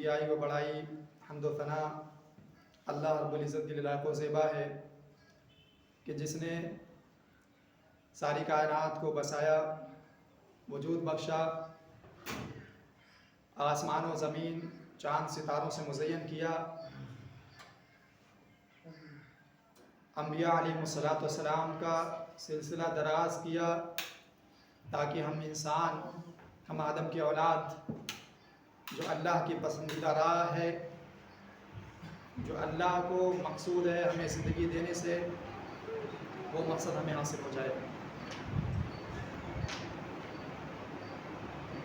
کبریائی و بڑائی حمد و ثنا اللہ رب العزت کے لائق و زیبا ہے کہ جس نے ساری کائنات کو بسایا، وجود بخشا، آسمان و زمین چاند ستاروں سے مزین کیا، انبیاء علیہ الصلوۃ والسلام کا سلسلہ دراز کیا تاکہ ہم انسان، ہم آدم کی اولاد جو اللہ کی پسندیدہ راہ ہے، جو اللہ کو مقصود ہے ہمیں زندگی دینے سے، وہ مقصد ہمیں حاصل ہو جائے۔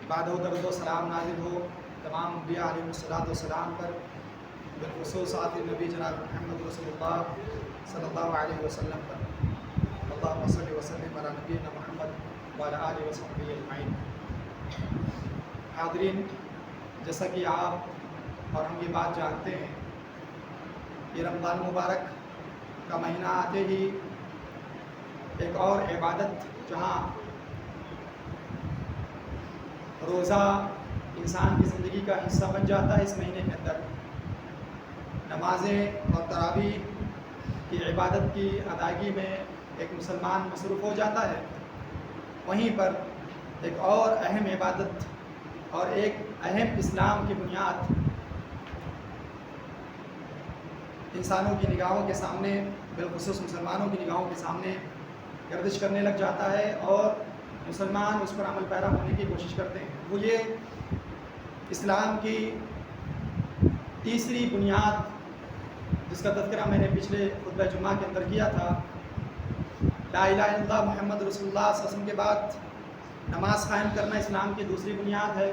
بعد و درود و سلام نازل ہو تمام انبیاء علیہ الصلوۃ والسلام پر، بالخصوص آخر نبی جناب محمد رسول اللہ صلی اللہ علیہ وسلم پر۔ اللہم صلی وسلم علی نبینا محمد وعلی آلہ وصحبہ اجمعین۔ حاضرین، جیسا کہ آپ اور ہم یہ بات جانتے ہیں، یہ رمضان مبارک کا مہینہ آتے ہی ایک اور عبادت جہاں روزہ انسان کی زندگی کا حصہ بن جاتا ہے، اس مہینے کے اندر نمازیں اور تراویح کی عبادت کی ادائیگی میں ایک مسلمان مصروف ہو جاتا ہے، وہیں پر ایک اور اہم عبادت اور ایک اہم اسلام کی بنیاد انسانوں کی نگاہوں کے سامنے، بالخصوص مسلمانوں کی نگاہوں کے سامنے گردش کرنے لگ جاتا ہے، اور مسلمان اس پر عمل پیرا ہونے کی کوشش کرتے ہیں۔ وہ یہ اسلام کی تیسری بنیاد جس کا تذکرہ میں نے پچھلے خطبہ جمعہ کے اندر کیا تھا، لا الہ الا اللہ محمد رسول اللہ صلی اللہ علیہ وسلم کے بعد نماز قائم کرنا اسلام کی دوسری بنیاد ہے،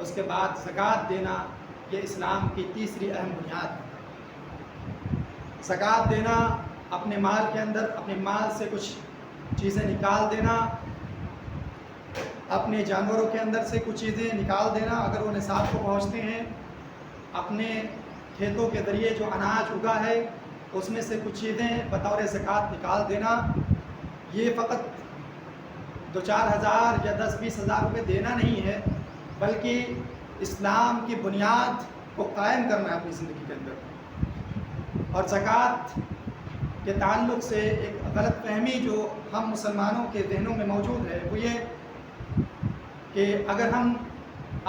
اس کے بعد زکوٰۃ دینا یہ اسلام کی تیسری اہم بنیاد ہے۔ زکوٰۃ دینا، اپنے مال کے اندر اپنے مال سے کچھ چیزیں نکال دینا، اپنے جانوروں کے اندر سے کچھ چیزیں نکال دینا اگر وہ نصاب کو پہنچتے ہیں، اپنے کھیتوں کے ذریعے جو اناج اگا ہے اس میں سے کچھ چیزیں بطور زکوٰۃ نکال دینا، یہ فقط 2-4 ہزار یا 10-20 ہزار روپے دینا نہیں ہے، بلکہ اسلام کی بنیاد کو قائم کرنا ہے اپنی زندگی کے اندر۔ اور زکوٰۃ کے تعلق سے ایک غلط فہمی جو ہم مسلمانوں کے ذہنوں میں موجود ہے، وہ یہ کہ اگر ہم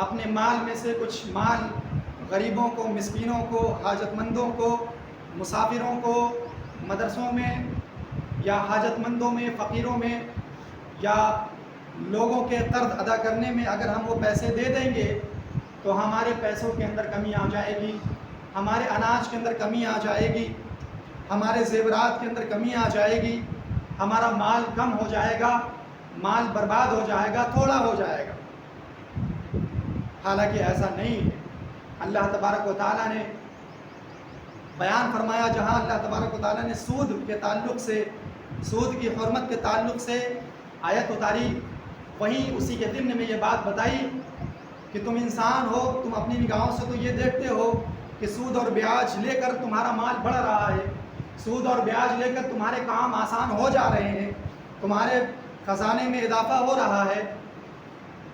اپنے مال میں سے کچھ مال غریبوں کو، مسکینوں کو، حاجت مندوں کو، مسافروں کو، مدرسوں میں یا حاجت مندوں میں، فقیروں میں یا لوگوں کے قرض ادا کرنے میں اگر ہم وہ پیسے دے دیں گے تو ہمارے پیسوں کے اندر کمی آ جائے گی، ہمارے اناج کے اندر کمی آ جائے گی، ہمارے زیورات کے اندر کمی آ جائے گی، ہمارا مال کم ہو جائے گا، مال برباد ہو جائے گا، تھوڑا ہو جائے گا۔ حالانکہ ایسا نہیں ہے۔ اللہ تبارک و تعالیٰ نے بیان فرمایا، جہاں اللہ تبارک و تعالیٰ نے سود کے تعلق سے، سود کی حرمت کے تعلق سے آیت اتاری، وہیں اسی کے ضمن میں یہ بات بتائی کہ تم انسان ہو، تم اپنی نگاہوں سے تو یہ دیکھتے ہو کہ سود اور بیاج لے کر تمہارا مال بڑھ رہا ہے، سود اور بیاج لے کر تمہارے کام آسان ہو جا رہے ہیں، تمہارے خزانے میں اضافہ ہو رہا ہے،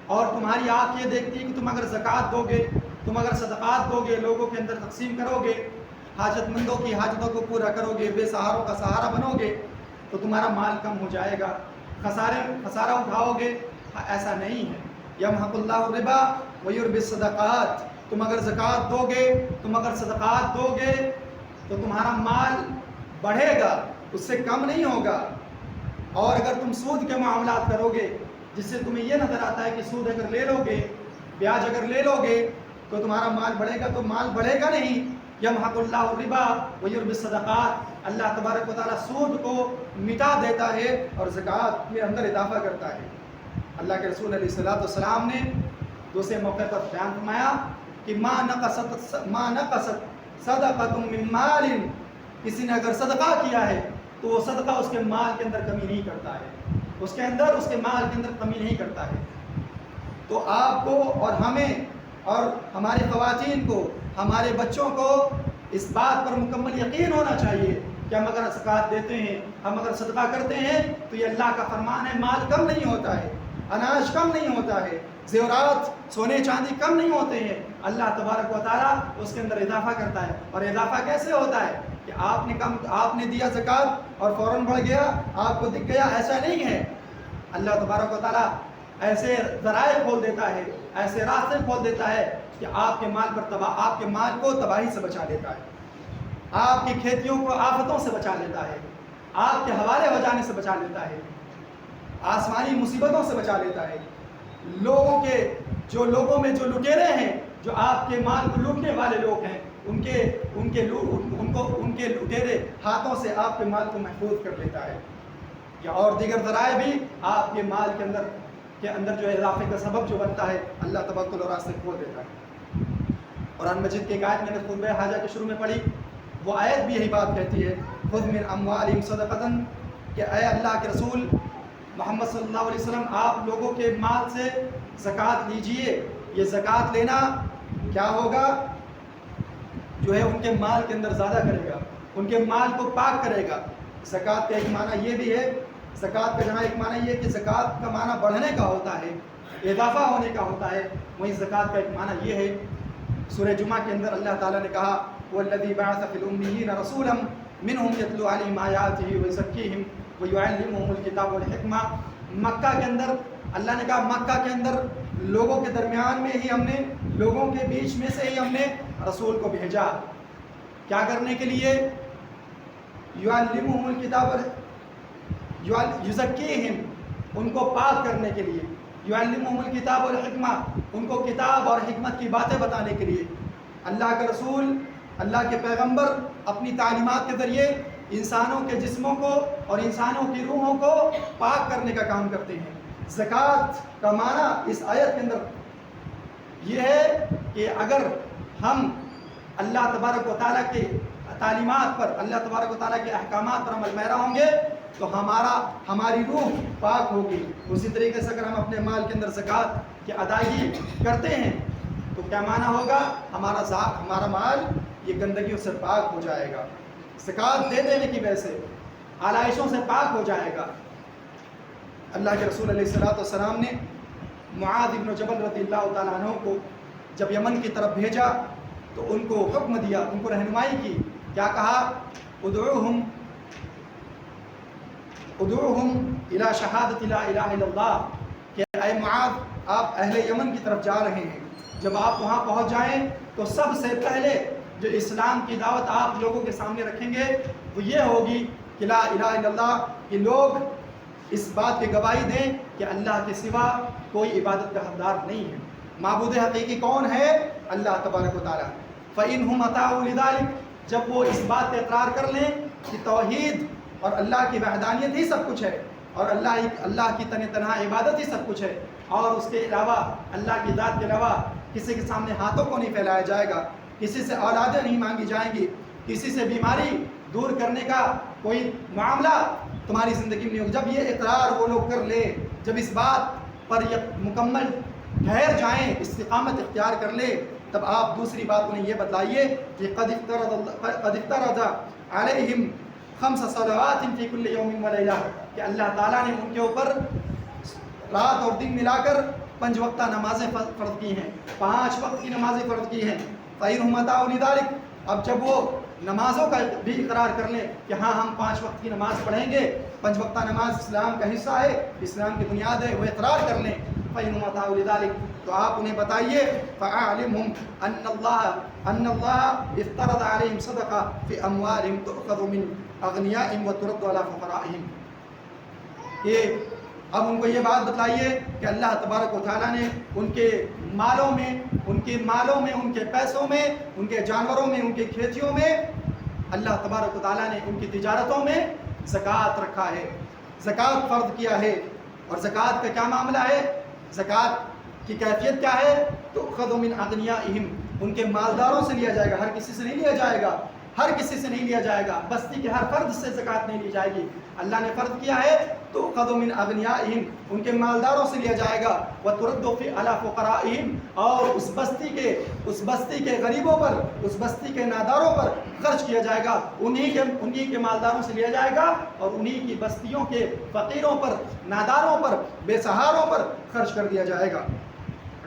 اور تمہاری آنکھ یہ دیکھتی ہے کہ تم اگر زکوٰۃ دو گے، تم اگر صدقات دو گے، لوگوں کے اندر تقسیم کرو گے، حاجت مندوں کی حاجتوں کو پورا کرو گے، بے سہاروں کا سہارا بنو گے، تو تمہارا مال کم ہو جائے گا، خسارہ اٹھاؤ گے۔ ایسا نہیں ہے۔ یمحق اللہ الربا ویربی الصدقات، تم اگر زکوٰۃ دو گے، تم اگر صدقات دو گے تو تمہارا مال بڑھے گا، اس سے کم نہیں ہوگا۔ اور اگر تم سود کے معاملات کرو گے، جس سے تمہیں یہ نظر آتا ہے کہ سود اگر لے لو گے، بیاج اگر لے لو گے تو تمہارا مال بڑھے گا، تو مال بڑھے گا نہیں۔ یمحق اللہ الربا ویربی الصدقات، اللہ تبارک و تعالیٰ سود کو مٹا دیتا ہے اور زکوٰۃ کے اندر اضافہ کرتا ہے۔ اللہ کے رسول علیہ الصلوۃ والسلام نے دوسرے موقع پر بیان فرمایا کہ ما نقصت صدقۃ من مال، کسی نے اگر صدقہ کیا ہے تو وہ صدقہ اس کے مال کے اندر کمی نہیں کرتا ہے، اس کے مال کے اندر کمی نہیں کرتا ہے۔ تو آپ کو اور ہمیں اور ہماری خواتین کو، ہمارے بچوں کو اس بات پر مکمل یقین ہونا چاہیے کہ ہم اگر زکوٰۃ دیتے ہیں، ہم اگر صدقہ کرتے ہیں تو یہ اللہ کا فرمان ہے، مال کم نہیں ہوتا ہے، اناج کم نہیں ہوتا ہے، زیورات سونے چاندی کم نہیں ہوتے ہیں، اللہ تبارک و تعالیٰ اس کے اندر اضافہ کرتا ہے۔ اور اضافہ کیسے ہوتا ہے کہ آپ نے دیا زکوٰۃ اور فوراً بڑھ گیا، آپ کو دکھ گیا، ایسا نہیں ہے۔ اللہ تبارک و تعالیٰ ایسے ذرائع کھول دیتا ہے، ایسے راستے کھول دیتا ہے کہ آپ کے مال کو تباہی سے بچا لیتا ہے، آپ کی کھیتیوں کو آفتوں سے بچا لیتا ہے، آپ کے حوالے ہو جانے سے بچا لیتا ہے، آسمانی مصیبتوں سے بچا لیتا ہے۔ لوگوں میں جو لٹیرے ہیں، جو آپ کے مال کو لوٹنے والے لوگ ہیں، ان کے لٹیرے ہاتھوں سے آپ کے مال کو محفوظ کر لیتا ہے۔ یا اور دیگر ذرائع بھی آپ کے مال کے اندر جو اضافے کا سبب جو بنتا ہے، اللہ تبارک و تعالیٰ راستے کھول دیتا ہے۔ قرآن مجید کی ایک آیت میں نے خطبہ حاجہ کے شروع میں پڑھی، وہ آیت بھی یہی بات کہتی ہے، خذ من اموالہم صدقۃ، کہ اے اللہ کے رسول محمد صلی اللہ علیہ وسلم آپ لوگوں کے مال سے زکوٰۃ لیجئے۔ یہ زکوٰۃ لینا کیا ہوگا؟ جو ہے ان کے مال کے اندر زیادہ کرے گا، ان کے مال کو پاک کرے گا۔ زکوٰۃ کا ایک معنی یہ بھی ہے، زکوٰۃ کا جہاں ایک معنی یہ کہ زکوٰۃ کا معنی بڑھنے کا ہوتا ہے، اضافہ ہونے کا ہوتا ہے، وہیں زکوٰۃ کا ایک معنی یہ ہے۔ سورہ جمعہ کے اندر اللہ تعالیٰ نے کہا وَالَّذِي بَعَثَ فِي الْأُمِّيِّينَ رَسُولًا مِّنْهُمْ يَتْلُو عَلَيْهِمْ آيَاتِهِ وَيُزَكِّيهِمْ وَيُعَلِّمُهُمُ الْكِتَابَ وَالْحِكْمَةَ۔ مکہ کے اندر اللہ نے کہا مکہ کے اندر لوگوں کے درمیان میں ہی ہم نے، لوگوں کے بیچ میں سے ہی ہم نے رسول کو بھیجا، کیا کرنے کے لیے؟ یعلمہم الکتاب یزکیہم، ان کو پاک کرنے کے لیے، یعلمہم الکتاب والحکمہ، ان کو کتاب اور حکمت کی باتیں بتانے کے لیے۔ اللہ کے رسول، اللہ کے پیغمبر اپنی تعلیمات کے ذریعے انسانوں کے جسموں کو اور انسانوں کی روحوں کو پاک کرنے کا کام کرتے ہیں۔ زکوٰۃ کا معنی اس آیت کے اندر یہ ہے کہ اگر ہم اللہ تبارک و تعالیٰ کے تعلیمات پر، اللہ تبارک و تعالیٰ کے احکامات پر عمل پیرا ہوں گے تو ہماری روح پاک ہوگی۔ اسی طریقے سے اگر ہم اپنے مال کے اندر زکوٰۃ کی ادائیگی کرتے ہیں تو کیا معنی ہوگا؟ ہمارا مال یہ گندگیوں سے پاک ہو جائے گا، زکوٰۃ دے دینے کی وجہ سے آلائشوں سے پاک ہو جائے گا۔ اللہ کے رسول علیہ السلام نے معاذ بن جبل رضی اللہ تعالیٰ عنہ کو جب یمن کی طرف بھیجا تو ان کو حکم دیا، ان کو رہنمائی کی، کیا کہا؟ ادعوہم الی شہادت لا الہ الا اللہ، کہ اے معاذ آپ اہل یمن کی طرف جا رہے ہیں، جب آپ وہاں پہنچ جائیں تو سب سے پہلے جو اسلام کی دعوت آپ لوگوں کے سامنے رکھیں گے وہ یہ ہوگی کہ لا الہ الا اللہ، کہ لوگ اس بات کی گواہی دیں کہ اللہ کے سوا کوئی عبادت کا حقدار نہیں ہے، معبود حقیقی کون ہے؟ اللہ تبارک و تعالیٰ۔ فَإِنْهُمْ أَطَاعُوا لِذَلِكَ، جب وہ اس بات پہ اقرار کر لیں کہ توحید اور اللہ کی وحدانیت ہی سب کچھ ہے، اور اللہ کی تنہا عبادت ہی سب کچھ ہے، اور اس کے علاوہ اللہ کی ذات کے علاوہ کسی کے سامنے ہاتھوں کو نہیں پھیلایا جائے گا، کسی سے اولادیں نہیں مانگی جائیں گی، کسی سے بیماری دور کرنے کا کوئی معاملہ تمہاری زندگی میں نہیں ہوگا۔ جب یہ اقرار وہ لوگ کر لیں، جب اس بات پر مکمل ٹھہر جائیں، استقامت اختیار کر لیں، تب آپ دوسری بات انہیں یہ بتلائیے کہ قد افترض علیہم 5 صلوات فی کل یوم و لیلہ، کہ اللہ تعالیٰ نے ان کے اوپر رات اور دن ملا کر 5 وقتہ نمازیں فرض کی ہیں، 5 وقت کی نمازیں فرض کی ہیں۔ فَإِنْهُمْ أَطَاعُوا لِذَلِكَ، اب جب وہ نمازوں کا بھی اقرار کر لیں کہ ہاں ہم 5 وقت کی نماز پڑھیں گے، 5 وقتہ نماز اسلام کا حصہ ہے، اسلام کی بنیاد ہے، وہ اقرار کر لیں، فَإِنْهُمْ أَطَاعُوا لِذَلِكَ، تو آپ انہیں بتائیے فَأَعْلِمْهُمْ أَنَّ اللَّهَ افْتَرَضَ عَلَيْهِمْ صَدَقَةً فِي أَمْوَالِهِمْ تُؤْخَذُ مِنْ أَغْنِيَائِهِمْ وَتُرَدُّ عَلَىٰ فُقَرَائِهِمْ، کہ اب ان کو یہ بات بتلائیے کہ اللہ تبارک و تعالیٰ نے ان کے مالوں میں، ان کے پیسوں میں، ان کے جانوروں میں، ان کے کھیتیوں میں، اللہ تبارک و تعالیٰ نے ان کی تجارتوں میں زکوٰۃ رکھا ہے، زکوٰۃ فرض کیا ہے۔ اور زکوٰۃ کا کیا معاملہ ہے؟ زکوٰۃ کی کیفیت کیا ہے؟ تؤخذ من اغنیائہم، ان کے مالداروں سے لیا جائے گا، ہر کسی سے نہیں لیا جائے گا، ہر کسی سے نہیں لیا جائے گا، بستی کے ہر فرد سے زکوٰۃ نہیں لی جائے گی، اللہ نے فرض کیا ہے تؤخذ من اغنیائہم، ان کے مالداروں سے لیا جائے گا، وترد علی فقرائہم، اور اس بستی کے غریبوں پر، اس بستی کے ناداروں پر خرچ کیا جائے گا، انہی کے مالداروں سے لیا جائے گا اور انہی کی بستیوں کے فقیروں پر، ناداروں پر، بے سہاروں پر خرچ کر دیا جائے گا۔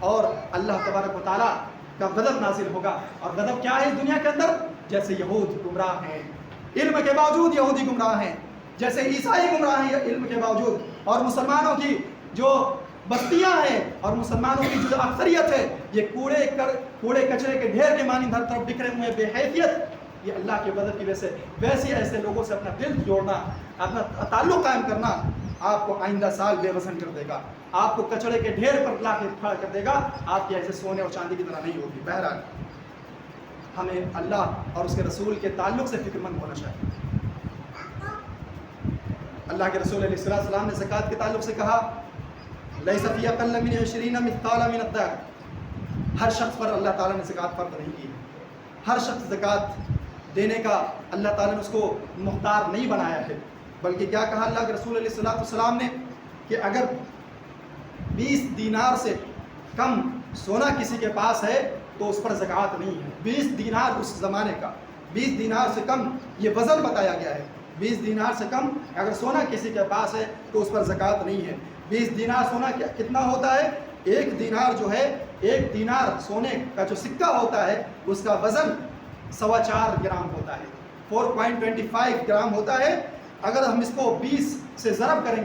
اور اللہ تبارک و تعالیٰ کا غضب نازل ہوگا. اور غضب کیا ہے اس دنیا کے اندر؟ جیسے یہود گمراہ ہیں علم کے باوجود، یہودی گمراہ ہیں، جیسے عیسائی گمراہ ہیں علم کے باوجود، اور مسلمانوں کی جو بستیاں ہیں اور مسلمانوں کی جو اکثریت ہے یہ کوڑے کچرے کے ڈھیر کے مانند ہر طرف بکھرے ہوئے بے حیثیت، یہ اللہ کے غضب کی وجہ سے. ویسے ایسے لوگوں سے اپنا دل جوڑنا، اپنا تعلق قائم کرنا آپ کو آئندہ سال بے وزن کر دے گا، آپ کو کچرے کے ڈھیر پر لا کے کھڑا کر دے گا، آپ کی ایسے سونے اور چاندی کی طرح نہیں ہوگی. بہرحال ہمیں اللہ اور اس کے رسول کے تعلق سے فکر مند ہونا چاہیے. اللہ کے رسول علیہ السلام نے زکوٰۃ کے تعلق سے کہا لیس فی اقل من 20 مثقال من الذهب. ہر شخص پر اللہ تعالیٰ نے زکوٰۃ فرض نہیں کی. ہر شخص زکوٰۃ دینے کا اللہ تعالیٰ نے اس کو مختار نہیں بنایا ہے، بلکہ کیا کہا اللہ کے رسول علیہ السلام نے کہ اگر 20 دینار سے کم سونا کسی کے پاس ہے تو اس پر زکوٰۃ نہیں ہے. 20 دینار اس زمانے کا، 20 دینار سے کم یہ وزن بتایا گیا ہے. 20 دینار سے کم اگر سونا کسی کے پاس ہے تو اس پر زکوٰۃ نہیں ہے. 20 دینار سونا کتنا ہوتا ہے؟ ایک دینار جو ہے، ایک دینار سونے کا جو سکہ ہوتا ہے اس کا وزن 4.25 گرام ہوتا ہے، 4.25 گرام ہوتا ہے. اگر ہم اس کو 20 سے ضرب کریں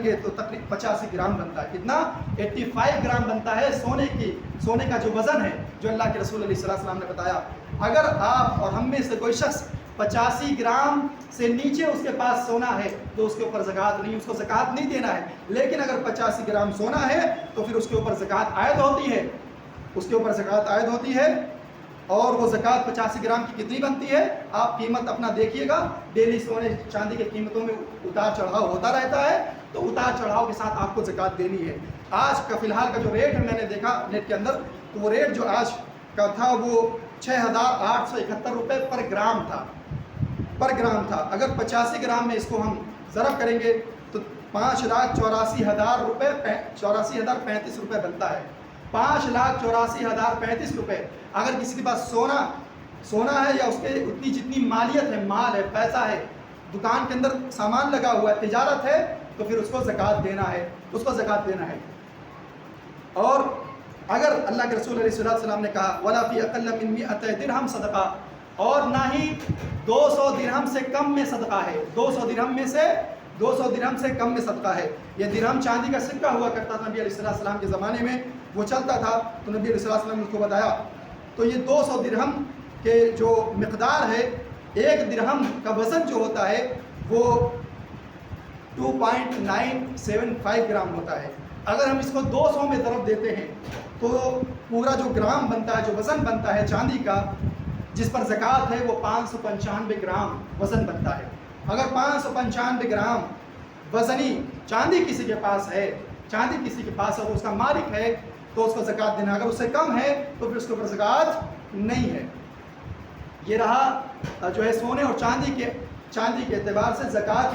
گے تو تقریباً 85 گرام بنتا ہے. کتنا؟ 85 گرام بنتا ہے سونے کا جو وزن ہے جو اللہ کے رسول علیہ السلام نے بتایا. اگر آپ اور ہم میں سے کوئی شخص 85 گرام سے نیچے اس کے پاس سونا ہے تو اس کے اوپر زکوٰۃ نہیں، اس کو زکوٰۃ نہیں دینا ہے. لیکن اگر 85 گرام سونا ہے تو پھر اس کے اوپر زکوٰۃ عائد ہوتی ہے. اور وہ زکوٰۃ 85 گرام کی کتنی بنتی ہے؟ آپ قیمت اپنا دیکھیے گا. ڈیلی سونے چاندی کی قیمتوں میں اتار چڑھاؤ ہوتا رہتا ہے، تو اتار چڑھاؤ کے ساتھ آپ کو زکوٰۃ دینی ہے. آج کا فی الحال کا جو ریٹ ہے میں نے دیکھا نیٹ کے اندر، تو وہ ریٹ جو آج کا تھا وہ 6,871 روپے پر گرام تھا. اگر 85 گرام میں اس کو ہم ضرب کریں گے تو 5,84,000 روپے 84,035 روپے بنتا ہے. 5,84,035 روپے. اگر کسی کے پاس سونا ہے یا اس کے اتنی جتنی مالیت ہے، مال ہے، پیسہ ہے، دکان کے اندر سامان لگا ہوا ہے، تجارت ہے، تو پھر اس کو زکوٰۃ دینا ہے. اور اگر اللہ کے رسول علیہ السلام نے کہا وَلَا فِي أَقَلَّ مِن 100 درہم صدقہ، اور نہ ہی 200 درہم سے کم میں صدقہ ہے. 200 درہم سے کم میں صدقہ ہے. یہ درہم چاندی کا سکہ ہوا کرتا تھا نبی علیہ السلام کے زمانے میں، وہ چلتا تھا، تو نبی علیہ السلام نے اس کو بتایا. تو یہ 200 درہم کے جو مقدار ہے، ایک درہم کا وزن جو ہوتا ہے وہ 2.975 گرام ہوتا ہے. اگر ہم اس کو 200 میں ضرب دیتے ہیں تو پورا جو گرام بنتا ہے، جو وزن بنتا ہے چاندی کا جس پر زکوٰۃ ہے، وہ 595 گرام وزن بنتا ہے. اگر 595 گرام وزنی چاندی کسی کے پاس ہے اور اس کا مالک ہے تو اس کو زکوٰۃ دینا. اگر اس سے کم ہے تو پھر اس کے اوپر زکوٰۃ نہیں ہے. یہ رہا جو ہے سونے اور چاندی کے اعتبار سے زکوٰۃ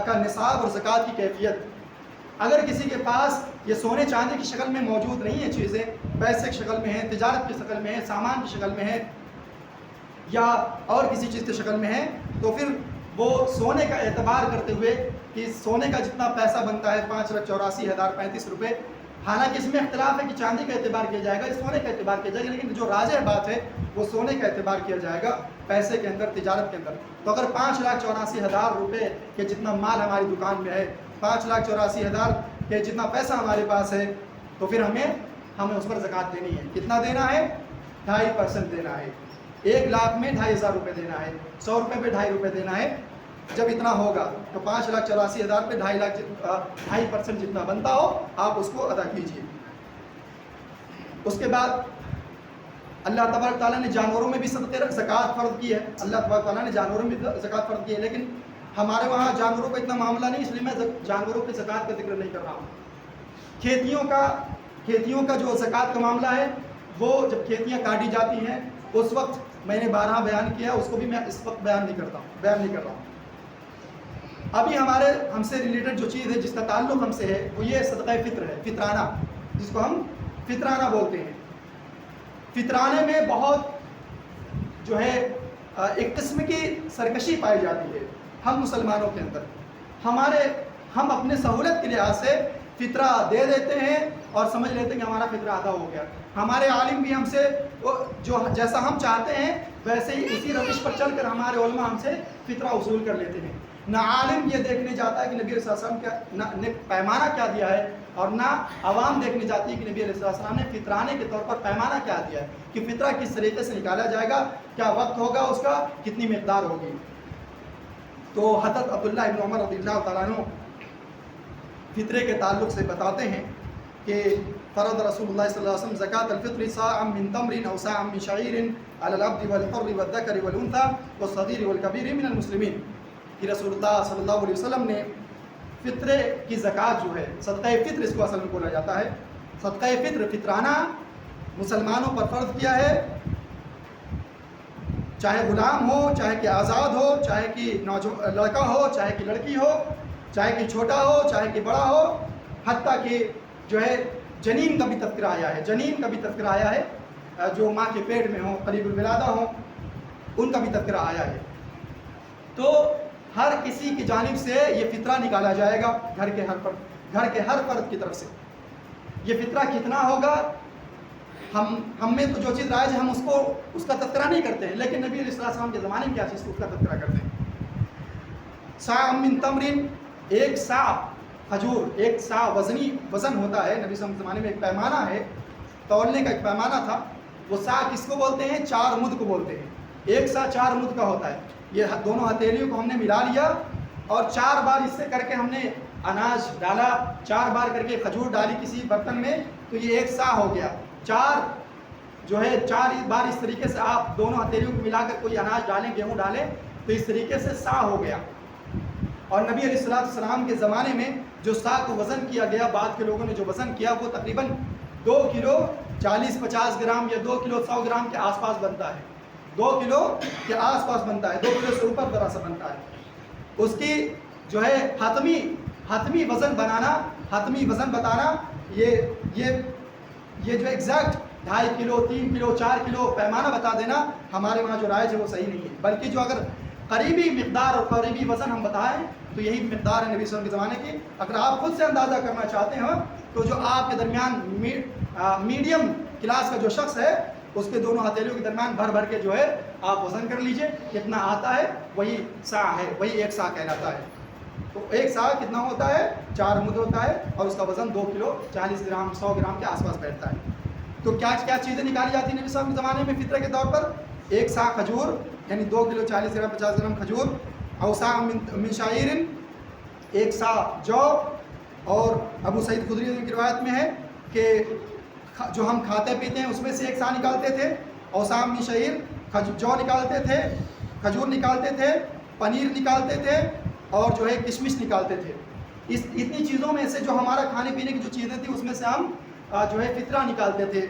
کا نصاب اور زکوٰۃ کی کیفیت. اگر کسی کے پاس یہ سونے چاندی کی شکل میں موجود نہیں ہیں چیزیں، پیسے کی شکل میں ہیں، تجارت کی شکل میں ہیں، سامان کی شکل میں ہے، یا اور کسی چیز کی شکل میں ہے، تو پھر وہ سونے کا اعتبار کرتے ہوئے کہ سونے کا جتنا پیسہ بنتا ہے 5,84,035 روپے، حالانکہ اس میں اختلاف ہے کہ چاندی کا اعتبار کیا جائے گا یا سونے کا اعتبار کیا جائے گا، لیکن جو راجح بات ہے وہ سونے کا اعتبار کیا جائے گا پیسے کے اندر، تجارت کے اندر. تو اگر 5,84,000 روپے کے جتنا مال ہماری دکان میں ہے، 5,84,000 کے جتنا پیسہ ہمارے پاس ہے، تو پھر ہمیں اس پر زکوٰۃ دینی ہے. کتنا دینا ہے؟ 2.5% دینا ہے. 1 لاکھ میں 2,500 روپے دینا ہے. 100 روپے پہ 2.5 روپے دینا ہے. جب اتنا ہوگا تو 5,84,000 پہ 2.5% جتنا بنتا ہو آپ اس کو ادا کیجیے. اس کے بعد اللہ تبارک تعالیٰ نے جانوروں میں بھی زکوٰۃ فرض کی ہے. اللہ تبارک تعالیٰ نے جانوروں میں بھی زکوٰۃ فرض کی ہے، لیکن ہمارے وہاں جانوروں کا اتنا معاملہ نہیں، اس لیے میں جانوروں کی زکوٰۃ کا ذکر نہیں کر رہا ہوں. کھیتیوں کا جو زکوٰۃ کا معاملہ ہے، وہ جب کھیتیاں کاٹی جاتی ہیں اس وقت میں نے 12 بیان کیا، اس کو بھی میں اس وقت بیان نہیں کر رہا ہوں. ابھی ہم سے ریلیٹڈ جو چیز ہے، جس کا تعلق ہم سے ہے، وہ یہ صدقہ فطر ہے، فطرانہ، جس کو ہم فطرانہ بولتے ہیں. فطرانے میں بہت جو ہے ایک قسم کی سرکشی پائی جاتی ہے ہم مسلمانوں کے اندر. ہم اپنے سہولت کے لحاظ سے فطرہ دے دیتے ہیں اور سمجھ لیتے ہیں کہ ہمارا فطرہ ادا ہو گیا. ہمارے عالم بھی ہم سے جو جیسا ہم چاہتے ہیں ویسے ہی اسی روش پر چل کر ہمارے علماء ہم سے فطرہ وصول کر لیتے ہیں. نہ عالم یہ دیکھنے جاتا ہے کہ نبی صلی اللہ علیہ وسلم نے پیمانہ کیا دیا ہے، اور نہ عوام دیکھنے جاتی ہے کہ نبی علیہ السلام نے فطرانے کے طور پر پیمانہ کیا دیا ہے کہ فطرہ کس طریقے سے نکالا جائے گا، کیا وقت ہوگا اس کا، کتنی مقدار ہوگی. تو حضرت عبداللہ ابن عمر رضی اللہ تعالیٰ عنہ فطرے کے تعلق سے بتاتے ہیں کہ فرض رسول اللہ صلی اللہ علیہ وسلم زکاة الفطر صاعا من تمر او صاعا من شعیر علی العبد والحر والذکر والانثى والصغیر والکبیر من المسلمین، کہ رسول اللہ صلی اللہ علیہ وسلم نے فطرے کی زکوٰۃ جو ہے، صدقہ فطر اس کو اصل میں بولا جاتا ہے، صدقہ فطر فطرانہ مسلمانوں پر فرض کیا ہے، چاہے غلام ہو، چاہے کہ آزاد ہو، چاہے کہ لڑکا ہو، چاہے کہ لڑکی ہو، چاہے کہ چھوٹا ہو، چاہے کہ بڑا ہو، حتیٰ کہ جو ہے جنین کا بھی تذکرہ آیا ہے، جنین کا بھی تذکرہ آیا ہے، جو ماں کے پیٹ میں ہوں، قریب الولادہ ہوں، ان کا بھی تذکرہ آیا ہے. تو ہر کسی کی جانب سے یہ فطرہ نکالا جائے گا گھر کے ہر فرد کی طرف سے. یہ فطرہ کتنا ہوگا، ہم میں تو جو چیز رائج ہے ہم اس کا تذکرہ نہیں کرتے ہیں، لیکن نبی علیہ السلام کے زمانے میں کیا چیز اس کا تذکرہ کرتے ہیں. صاع من تمرین، ایک صاع کھجور، ایک صاع وزن ہوتا ہے. نبی صلی اللہ علیہ وسلم کے زمانے میں ایک پیمانہ ہے، تولنے کا ایک پیمانہ تھا. وہ صاع کس کو بولتے ہیں؟ 4 مد کو بولتے ہیں. ایک صاع 4 مد کا ہوتا ہے. یہ دونوں ہتھیلیوں کو ہم نے ملا لیا اور 4 بار اس سے کر کے ہم نے اناج ڈالا، 4 بار کر کے کھجور ڈالی کسی برتن میں، تو یہ ایک صاع ہو گیا. 4 بار اس طریقے سے آپ دونوں ہتھیلیوں کو ملا کر کوئی اناج ڈالیں، گیہوں ڈالیں، تو اس طریقے سے صاع ہو گیا. اور نبی علیہ السلام کے زمانے میں جو صاع کو وزن کیا گیا، بعد کے لوگوں نے جو وزن کیا، وہ تقریباً 2 کلو 40-50 گرام یا 2 کلو 100 گرام کے آس پاس بنتا ہے. 2 کلو کے آس پاس بنتا ہے، 2 کلو سے اوپر ذرا سا بنتا ہے. اس کی جو ہے حتمی وزن بتانا، یہ جو ایگزیکٹ 2.5 کلو 3 کلو 4 کلو پیمانہ بتا دینا ہمارے وہاں جو رائج ہے وہ صحیح نہیں ہے. بلکہ جو اگر قریبی مقدار اور قریبی وزن ہم بتائیں تو یہی مقدار ہے نبی صلی اللہ علیہ وسلم کے زمانے کی. اگر آپ خود سے اندازہ کرنا چاہتے ہیں تو جو آپ کے درمیان میڈیم کلاس کا جو شخص ہے، اس کے دونوں ہتھیلیوں کے درمیان بھر کے جو ہے آپ وزن کر لیجئے، کتنا آتا ہے وہی صاع ہے، وہی ایک صاع کہلاتا ہے. تو ایک صاع کتنا ہوتا ہے؟ 4 مد ہوتا ہے اور اس کا وزن 2 کلو 40 گرام 100 گرام کے آس پاس بیٹھتا ہے. تو کیا چیزیں نکالی جاتی ہیں نبی صلی اللہ علیہ وسلم کے زمانے میں فطرے کے طور پر؟ ایک صاع کھجور، یعنی 2 کلو 40 گرام 50 گرام کھجور، او صاع من شعیر، ایک صاع جو. اور ابو سعید خدری کی روایت میں ہے کہ جو ہم کھاتے پیتے ہیں اس میں سے ایک صاع نکالتے تھے، او صاع من شعیر، جو نکالتے تھے، کھجور نکالتے تھے، پنیر نکالتے تھے، اور جو ہے کشمش نکالتے تھے. اتنی چیزوں میں سے جو ہمارا کھانے پینے کی جو چیزیں تھیں اس میں سے ہم جو ہے فطرہ نکالتے تھے.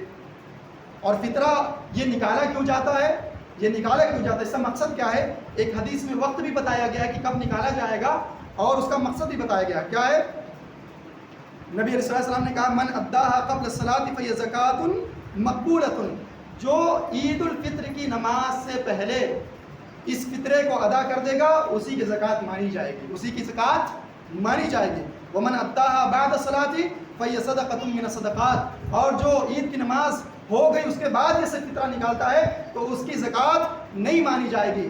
اور فطرہ یہ نکالا کیوں جاتا ہے؟ اس کا مقصد کیا ہے؟ ایک حدیث میں وقت بھی بتایا گیا ہے کہ کب نکالا جائے گا، اور اس کا مقصد بھی بتایا گیا. کیا ہے؟ نبی علیہ السلام نے کہا من اداها قبل الصلاۃ فهي زکاۃ مقبولۃ، جو عید الفطر کی نماز سے پہلے اس فطرے کو ادا کر دے گا اسی کی زکوٰۃ مانی جائے گی، اسی کی زکوٰۃ مانی جائے گی. ومن اداها بعد الصلاۃ فهي صدقۃ من الصدقات، اور جو عید کی نماز ہو گئی اس کے بعد یہ فطرہ نکالتا ہے تو اس کی زکوٰۃ نہیں مانی جائے گی.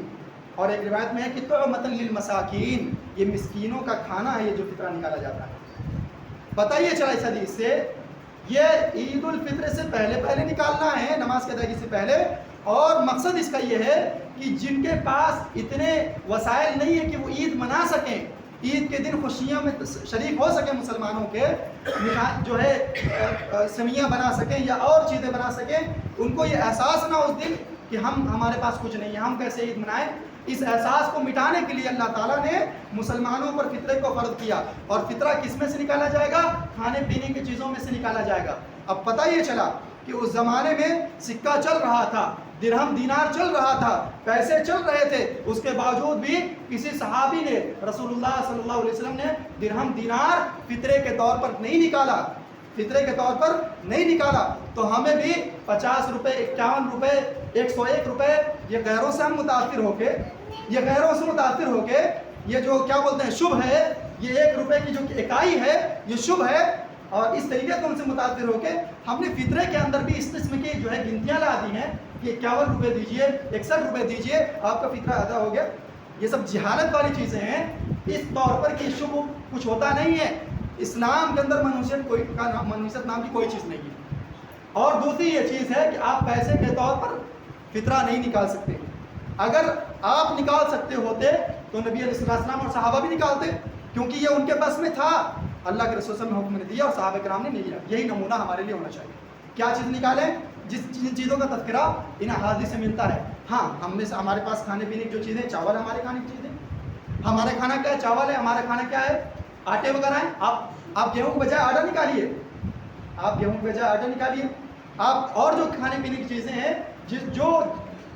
اور ایک روایت میں ہے کہ طعمۃ للمساکین، یہ مسکینوں کا کھانا ہے یہ جو فطرہ نکالا جاتا ہے. پتہ یہ چلا اس حدیث سے یہ عید الفطر سے پہلے نکالنا ہے، نماز کی ادائیگی سے پہلے. اور مقصد اس کا یہ ہے کہ جن کے پاس اتنے وسائل نہیں ہے کہ وہ عید منا سکیں، عید کے دن خوشیوں میں شریک ہو سکیں، مسلمانوں کے جو ہے سویاں بنا سکیں یا اور چیزیں بنا سکیں، ان کو یہ احساس نہ اس دن کہ ہمارے پاس کچھ نہیں ہے، ہم کیسے عید منائیں. اس احساس کو مٹانے کے لیے اللہ تعالیٰ نے مسلمانوں پر فطرے کو فرض کیا. اور فطرہ کس میں سے نکالا جائے گا؟ کھانے پینے کی چیزوں میں سے نکالا جائے گا. اب پتہ یہ چلا کہ اس زمانے میں سکہ چل رہا تھا، درہم دینار چل رہا تھا، پیسے چل رہے تھے، اس کے باوجود بھی کسی صحابی نے، رسول اللہ صلی اللہ علیہ وسلم نے درہم دینار فطرے کے طور پر نہیں نکالا، تو ہمیں بھی 50 روپے 51 روپے 101 روپے یہ غیروں سے ہم متاثر ہو کے یہ جو کیا بولتے ہیں شبھ ہے، یہ 1 روپے کی جو اکائی ہے یہ شبھ ہے، اور اس طریقے سے ان سے متاثر ہو کے ہم نے فطرے کے اندر بھی اس قسم کی جو ہے گنتیاں لا دی ہیں کہ 51 روپے دیجئے 61 روپے دیجئے آپ کا فطرہ ادا ہو گیا. یہ سب جہالت والی چیزیں ہیں اس طور پر کہ شبہ کچھ ہوتا نہیں ہے. اسلام کے اندر منوسیت نام کی کوئی چیز نہیں ہے. اور دوسری یہ چیز ہے کہ آپ پیسے کے طور پر فطرہ نہیں نکال سکتے. اگر آپ نکال سکتے ہوتے تو نبی علیہ السلام اور صحابہ بھی نکالتے, کیونکہ یہ ان کے بس میں تھا. اللہ کے رسول صلی اللہ علیہ وسلم نے حکم دیا اور صحابہ کرام نے نہیں لیا. یہی نمونہ ہمارے لیے ہونا چاہیے. کیا چیز نکالیں؟ جن چیزوں کا تذکرہ ان احادیث سے ملتا ہے. ہاں ہم میں سے ہمارے پاس کھانے پینے کی جو چیزیں, چاول ہمارے کھانے کی چیزیں, ہمارے کھانا کیا ہے؟ چاول ہے. ہمارا کھانا کیا ہے؟ آٹے وغیرہ ہیں. آپ گیہوں کے بجائے آٹا نکالیے, آپ گیہوں کے بجائے آٹا نکالیے. آپ اور جو کھانے پینے کی چیزیں ہیں جو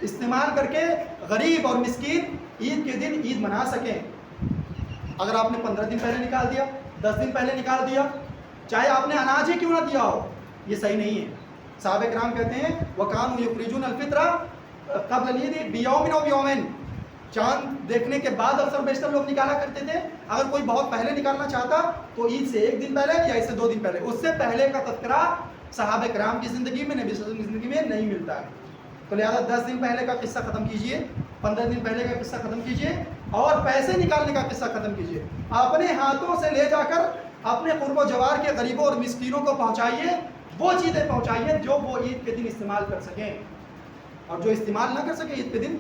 استعمال کر کے غریب اور مسکین عید کے دن عید منا سکیں. اگر آپ نے 15 دن پہلے نکال دیا, 10 دن پہلے نکال دیا, چاہے آپ نے اناج ہی کیوں نہ دیا ہو, یہ صحیح نہیں ہے. صحابہ کرام کہتے ہیں وَكَانُوا يُخْرِجُونَ الْفِطْرَ قَبْلَ الْعِيدِ بِيَوْمٍ أَوْ بِيَوْمَيْنِ. چاند دیکھنے کے بعد اکثر بیشتر لوگ نکالا کرتے تھے. اگر کوئی بہت پہلے نکالنا چاہتا تو عید سے 1 دن پہلے یا اس سے 2 دن پہلے. اس سے پہلے کا تذکرہ صحابہ کرام کی زندگی میں, نبی صلی اللہ علیہ وسلم کی زندگی میں نہیں ملتا ہے. تو لہٰذا 10 دن پہلے کا قصہ ختم کیجئے, 15 دن پہلے کا قصہ ختم کیجئے, اور پیسے نکالنے کا قصہ ختم کیجئے. اپنے ہاتھوں سے لے جا کر اپنے قرب و جوار کے غریبوں اور مسکینوں کو پہنچائیے. وہ چیزیں پہنچائیے جو وہ عید کے دن استعمال کر سکیں, اور جو استعمال نہ کر سکیں عید کے دن,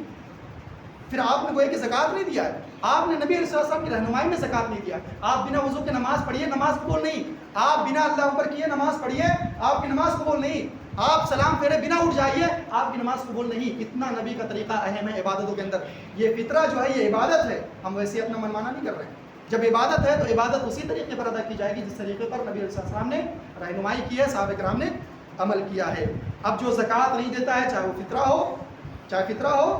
پھر آپ نے کوئی کہ زکوٰۃ نہیں دیا ہے. آپ نے نبی علیہ السلام کی رہنمائی میں زکوٰۃ نہیں دیا. آپ بنا وضو کے نماز پڑھیے, نماز قبول نہیں. آپ بنا اللہ اکبر کیے نماز پڑھیے, آپ کی نماز قبول نہیں. آپ سلام پھیرے بنا اٹھ جائیے, آپ کی نماز قبول نہیں. اتنا نبی کا طریقہ اہم ہے عبادتوں کے اندر. یہ فطرہ جو ہے یہ عبادت ہے, ہم ویسے اپنا منمانا نہیں کر رہے ہیں. جب عبادت ہے تو عبادت اسی طریقے پر ادا کی جائے گی جس طریقے پر نبی علیہ السلام نے رہنمائی کی ہے, صحابہ کرام نے عمل کیا ہے. اب جو زکوٰۃ نہیں دیتا ہے, چاہے وہ فطرہ ہو,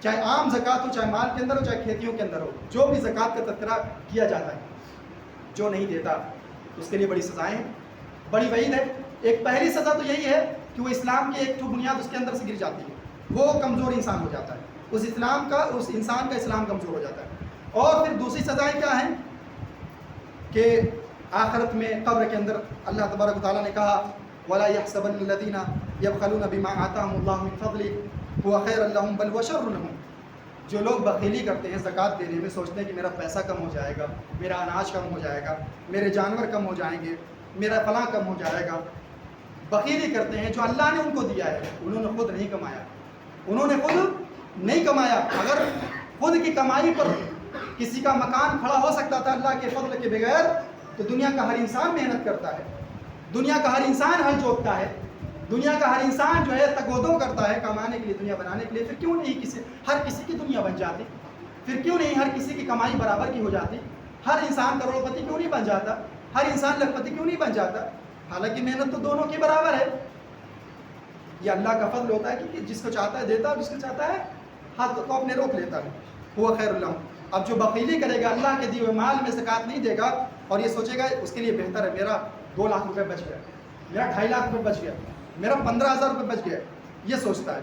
چاہے عام زکوٰۃ ہو, چاہے مال کے اندر ہو, چاہے کھیتیوں کے اندر ہو, جو بھی زکوٰۃ کا تذکرہ کیا جاتا ہے, جو نہیں دیتا اس کے لیے بڑی سزائیں ہیں, بڑی وعید ہے. ایک پہلی سزا تو یہی ہے کہ وہ اسلام کی ایک بنیاد اس کے اندر سے گر جاتی ہے, وہ کمزور انسان ہو جاتا ہے. اس انسان کا اسلام کمزور ہو جاتا ہے. اور پھر دوسری سزائیں کیا ہیں کہ آخرت میں قبر کے اندر اللہ تبارک و تعالیٰ نے کہا وَلَا يَحْسَبَنَّ الَّذِينَ يَبْخَلُونَ بِمَا آتَاهُمُ اللَّهُ مِنْ فَضْلِهِ هُوَ خَيْرٌ لَّهُمْ بَلْ هُوَ شَرٌّ لَّهُمْ. جو لوگ بخیلی کرتے ہیں زکوٰۃ دینے میں, سوچتے ہیں کہ میرا پیسہ کم ہو جائے گا, میرا اناج کم ہو جائے گا, میرے جانور کم ہو جائیں گے, میرا فلاں کم ہو جائے گا. بخیلی کرتے ہیں جو اللہ نے ان کو دیا ہے, انہوں نے خود نہیں کمایا, انہوں نے خود نہیں کمایا. اگر خود کی کمائی پر کسی کا مکان کھڑا ہو سکتا تھا اللہ کے فضل کے بغیر, تو دنیا کا ہر انسان محنت کرتا ہے, دنیا کا ہر انسان ہل جوتتا ہے, دنیا کا ہر انسان جو ہے تگودو کرتا ہے کمانے کے لیے, دنیا بنانے کے لیے. پھر کیوں نہیں ہر کسی کی دنیا بن جاتی؟ پھر کیوں نہیں ہر کسی کی کمائی برابر کی ہو جاتی؟ ہر انسان کروڑ پتی کیوں نہیں بن جاتا؟ ہر انسان لکھ پتی کیوں نہیں بن جاتا؟ حالانکہ محنت تو دونوں کی برابر ہے. یہ اللہ کا فضل ہوتا ہے کہ جس کو چاہتا ہے دیتا ہے, جس کو چاہتا ہے ہاتھ کو اپنے روک لیتا ہے. وہ خیر اللہ. اب جو بخیلی کرے گا, اللہ کے دیے ہوئے مال میں زکوٰۃ نہیں دے گا, اور یہ سوچے گا اس کے لیے بہتر ہے میرا 2 لاکھ روپے بچ گیا, میرا 2.5 لاکھ روپے بچ گیا, میرا 15,000 روپے بچ گیا, یہ سوچتا ہے.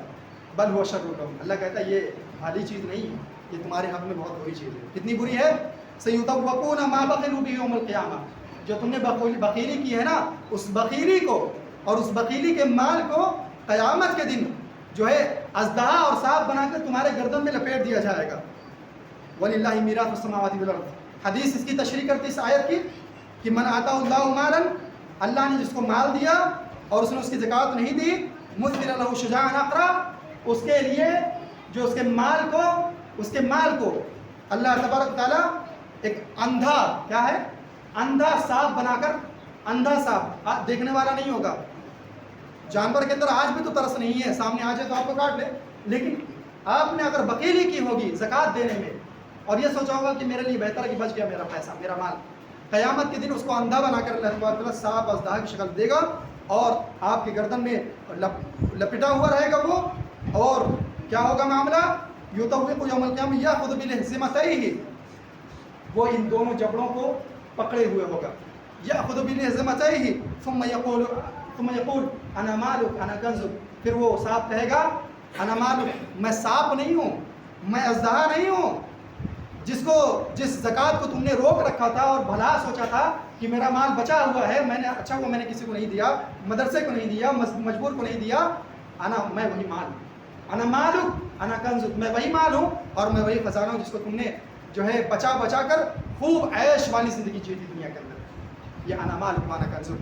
بل هو شر لهم. اللہ کہتا ہے یہ بھلی چیز نہیں ہے, یہ تمہارے حق میں بہت بری چیز ہے. کتنی بری ہے؟ سَيُطَوَّقُونَ مَا بَخِلُوا بِهِ يَوْمَ الْقِيَامَةِ. جو تم نے بخیلی کی ہے نا, اس بخیلی کو اور اس بخیلی کے مال کو قیامت کے دن جو ہے اژدہا اور سانپ بنا کر تمہارے گردن میں لپیٹ دیا جائے گا. وَلِلَّهِ مِيرَاثُ السَّمَاوَاتِ وَالْأَرْضِ. حدیث اس کی تشریح کرتی اس آیت کی کہ من آتاہ اللہ مالا, اللہ نے جس کو مال دیا اور اس نے اس کی زکوٰۃ نہیں دی, مُثْبِرَ لَهُ شُجَاعًا أَقْرَأَ, اس کے لیے جو اس کے مال کو اللہ تبارک تعالیٰ ایک اندھا, کیا ہے, اندھا سانپ بنا کر, اندھا سانپ دیکھنے والا نہیں ہوگا. جانور کے اندر آج بھی تو ترس نہیں ہے, سامنے آ جائے تو آپ کو کاٹ لے, لیکن آپ نے اگر بخیلی کی ہوگی زکوٰۃ دینے میں اور یہ سوچا ہوگا کہ میرے لیے بہتر ہے کہ بچ گیا میرا پیسہ, میرا مال, قیامت کے دن اس کو اندھا بنا کر اللہ تبارک تعالیٰ سانپ اژدہا کی شکل دے گا, اور آپ کی گردن میں لپٹا ہوا رہے گا وہ. اور کیا ہوگا معاملہ؟ یطوق یوم القیامہ یاخذ بلحظمتیہ, وہ ان دونوں جبڑوں کو پکڑے ہوئے ہوگا. یاخذ بلحظمتیہ ثم یقول انا مالک انا کنزک. پھر وہ سانپ کہے گا انا مالک, میں سانپ نہیں ہوں, میں اژدہا نہیں ہوں, جس زکوٰۃ کو تم نے روک رکھا تھا اور بھلا سوچا تھا کہ میرا مال بچا ہوا ہے، میں نے اچھا ہوا میں نے کسی کو نہیں دیا، مدرسے کو نہیں دیا، مجبور کو نہیں دیا، میں وہی مال ہوں، انا مالک انا کنزک، میں وہی مال ہوں اور میں وہی خزانہ ہوں جس کو تم نے جو ہے بچا بچا کر خوب عیش والی زندگی جی تھی دنیا کے اندر، یہ انا مالک وانا کنزک۔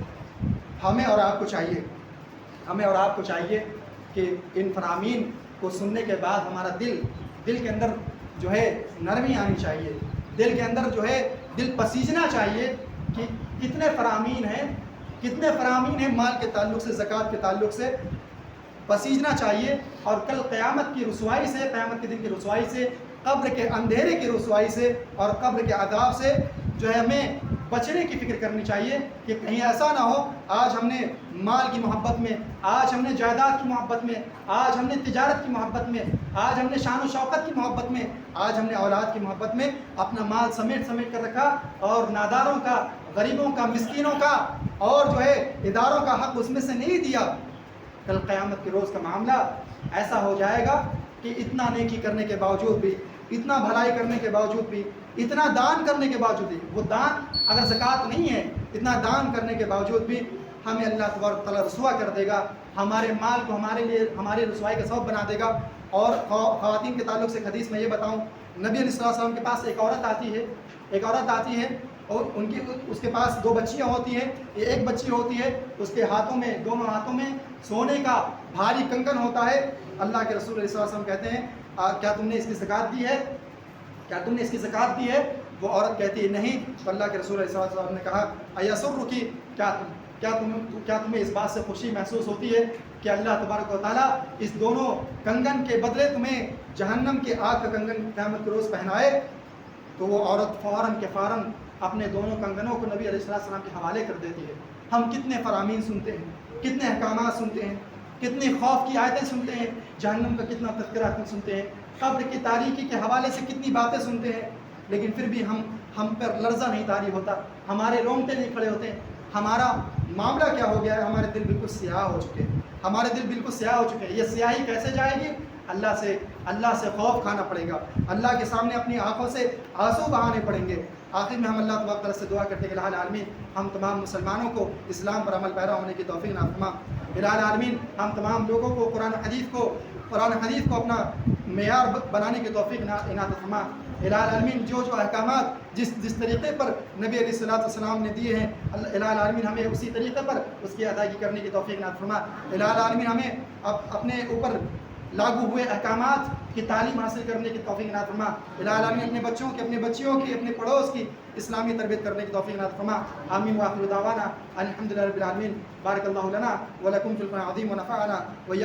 ہمیں اور آپ کو چاہیے کہ ان فرامین کو سننے کے بعد ہمارا دل کے اندر جو ہے نرمی آنی چاہیے، دل کے اندر جو ہے دل پسیجنا چاہیے کہ کتنے فرامین ہیں مال کے تعلق سے، زکوٰۃ کے تعلق سے پسیجنا چاہیے، اور کل قیامت کی رسوائی سے، قیامت کے دن کی رسوائی سے، قبر کے اندھیرے کی رسوائی سے اور قبر کے عذاب سے جو ہے ہمیں بچنے کی فکر کرنی چاہیے کہ کہیں ایسا نہ ہو آج ہم نے مال کی محبت میں، آج ہم نے جائیداد کی محبت میں، آج ہم نے تجارت کی محبت میں، آج ہم نے شان و شوکت کی محبت میں، آج ہم نے اولاد کی محبت میں اپنا مال سمیٹ کر رکھا اور ناداروں کا، غریبوں کا، مسکینوں کا اور جو ہے اداروں کا حق اس میں سے نہیں دیا۔ کل قیامت کے روز کا معاملہ ایسا ہو جائے گا کہ اتنا نیکی کرنے کے باوجود بھی، اتنا بھلائی کرنے کے باوجود بھی، اتنا دان کرنے کے باوجود بھی، وہ دان اگر زکوٰۃ نہیں ہے، اتنا دان کرنے کے باوجود بھی ہمیں اللہ تبارک تعالیٰ رسوا کر دے گا، ہمارے مال کو ہمارے لیے ہماری رسوائی کا سبب بنا دے گا۔ اور خواتین کے تعلق سے حدیث میں یہ بتاؤں، نبی علیہ السلام کے پاس ایک عورت آتی ہے اور اس کے پاس 2 بچیاں ہوتی ہیں، ایک بچی ہوتی ہے اس کے دونوں ہاتھوں میں سونے کا بھاری کنگن ہوتا ہے۔ اللہ کے رسول علیہ السلام کہتے ہیں کیا تم نے اس کی زکوٰۃ دی ہے؟ وہ عورت کہتی ہے نہیں۔ تو اللہ کے رسول علیہ السلام نے کہا ایسرکی، کیا تمہیں اس بات سے خوشی محسوس ہوتی ہے کہ اللہ تبارک و تعالیٰ اس دونوں کنگن کے بدلے تمہیں جہنم کے آگ کا کنگن قیامت کے روز پہنائے؟ تو وہ عورت فوراً اپنے دونوں کنگنوں کو نبی علیہ السلام کے حوالے کر دیتی ہے۔ ہم کتنے فرامین سنتے ہیں، کتنے احکامات سنتے ہیں، کتنی خوف کی آیتیں سنتے ہیں، جہنم کا کتنا تذکرہ سنتے ہیں، قبر کی تاریکی کے حوالے سے کتنی باتیں سنتے ہیں، لیکن پھر بھی ہم پر لرزہ نہیں طاری ہوتا، ہمارے رونگٹے نہیں کھڑے ہوتے ہیں۔ ہمارا معاملہ کیا ہو گیا ہے؟ ہمارے دل بالکل سیاہ ہو چکے ہیں، یہ سیاہی کیسے جائے گی؟ اللہ سے خوف کھانا پڑے گا، اللہ کے سامنے اپنی آنکھوں سے آنسو بہانے پڑیں گے۔ آخر میں ہم اللہ تبارک تعالیٰ سے دعا کرتے ہیں کہ الہ العالمین ہم تمام مسلمانوں کو اسلام پر عمل پیرا ہونے کی توفیق عطا فرما۔ الہ العالمین ہم تمام لوگوں کو قرآن حدیث کو اپنا معیار بنانے کی توفیق عنایت فرما۔ الہ العالمین جو احکامات جس طریقے پر نبی علیہ السلام نے دیے ہیں، الہ العالمین ہمیں اسی طریقے پر اس کی ادائیگی کرنے کی توفیق عنایت فرما۔ الہ العالمین ہمیں اپنے اوپر لاگو ہوئے احکامات کی تعلیم حاصل کرنے کی توفیق عنایت فرما۔ الہ العالمین اپنے بچوں کی، اپنے بچیوں کی، اپنے پڑوس کی اسلامی تربیت کرنے کی توفیق عنایت فرما۔ آمین وآخر دعوانا الحمدللہ رب العالمین۔ بارک اللہ لنا ولکم فی القرآن العظیم ونفعنا وإياکم